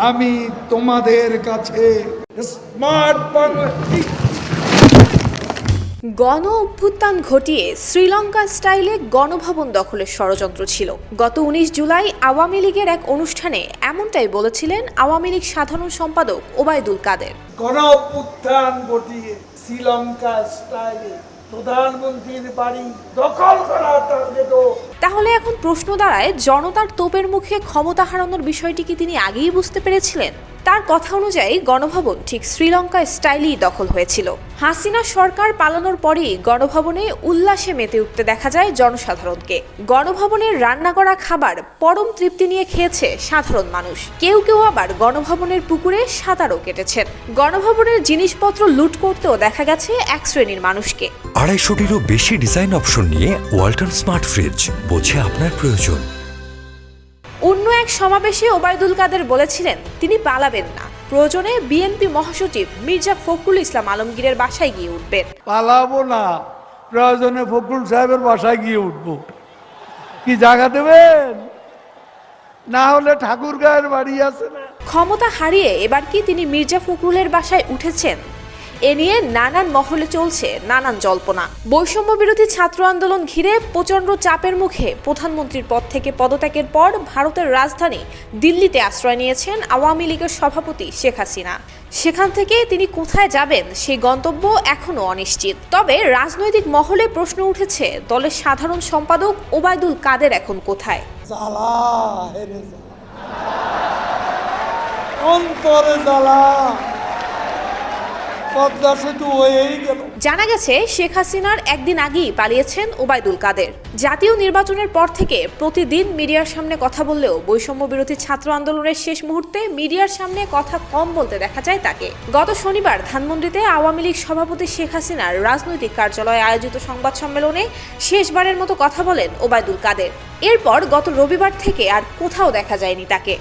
আমি তোমাদের কাছে স্মার্ট বাংলাদেশ। গণ অভ্যুত্থান ঘটিয়ে শ্রীলঙ্কা স্টাইলে গণভবন দখলের ষড়যন্ত্র ছিল। গত 19 জুলাই আওয়ামী লীগের এক অনুষ্ঠানে এমনটাই বলেছিলেন আওয়ামী লীগ সাধারণ সম্পাদক ওবায়দুল কাদের। গণ অভ্যুত্থান ঘটিয়ে শ্রীলঙ্কা স্টাইলে প্রধানমন্ত্রীর বাড়ি দখল করার টার্গেট। তাহলে এখন প্রশ্ন দাঁড়ায়, জনতার তোপের মুখে ক্ষমতা হারানোর বিষয়টি কি তিনি আগেই বুঝতে পেরেছিলেন? তার কথা অনুযায়ী গণভবন ঠিক শ্রীলঙ্কা স্টাইলেই দখল হয়েছিল। হাসিনা সরকার পালানোর পরেই গণভবনে উল্লাসে মেতে উঠতে দেখা যায় জনসাধারণকে। গণভবনের রান্না করা খাবার পরম তৃপ্তি নিয়ে খেয়েছে সাধারণ মানুষ। কেউ কেউ আবার গণভবনের পুকুরে সাঁতারও কেটেছেন। গণভবনের জিনিসপত্র লুট করতেও দেখা গেছে এক শ্রেণীর মানুষকে। 250টিরও বেশি ডিজাইন অপশন নিয়ে ওয়ালটন স্মার্ট ফ্রিজ, বোঝে আপনার প্রয়োজন। অন্য এক সমাবেশে ওবায়দুল কাদের বলেছিলেন তিনি পালাবেন না, প্রয়োজনে বিএনপি মহাসচিব মির্জা ফখরুল ইসলাম আলমগীরের বাসায় গিয়ে উঠবেন। পালাবো না, প্রয়োজনে ফখরুল সাহেবের বাসায় গিয়ে উঠবো। কি জায়গা দেবেন? না হলে ঠাকুরগাঁয়ের বাড়ি আছে না। ক্ষমতা হারিয়ে এবার কি তিনি মির্জা ফখরুলের বাসায় উঠেছেন? এ নিয়ে নানান মহলে চলছে নানান জল্পনা। বৈষম্য বিরোধী ছাত্র আন্দোলন ঘিরে প্রচণ্ড চাপের মুখে প্রধানমন্ত্রীর পদ থেকে পদত্যাগের পর ভারতের রাজধানী দিল্লিতে আশ্রয় নিয়েছেন আওয়ামী লীগের সভাপতি শেখ হাসিনা। সেখান থেকে তিনি কোথায় যাবেন সেই গন্তব্য এখনও অনিশ্চিত। তবে রাজনৈতিক মহলে প্রশ্ন উঠেছে, দলের সাধারণ সম্পাদক ওবায়দুল কাদের এখন কোথায়? অন্তরে জ্বালা, পদ্মা সেতু হয়েই গেল। জানা গেছে শেখ হাসিনার একদিন আগেই পালিয়েছেন ওবায়দুল কাদের। জাতীয় নির্বাচনের পর থেকে প্রতিদিন মিডিয়ার সামনে কথা বললেও বৈষম্য বিরোধী ছাত্র আন্দোলনের শেষ মুহূর্তে মিডিয়ার সামনে কথা কম বলতে দেখা যায় তাকে। গত শনিবার ধানমন্ডিতে আওয়ামী লীগ সভাপতি শেখ হাসিনার রাজনৈতিক কার্যালয়ে আয়োজিত সংবাদ সম্মেলনে শেষবারের মতো কথা বলেন ওবায়দুল কাদের। এরপর গত রবিবার থেকে আর কোথাও দেখা যায়নি তাকে।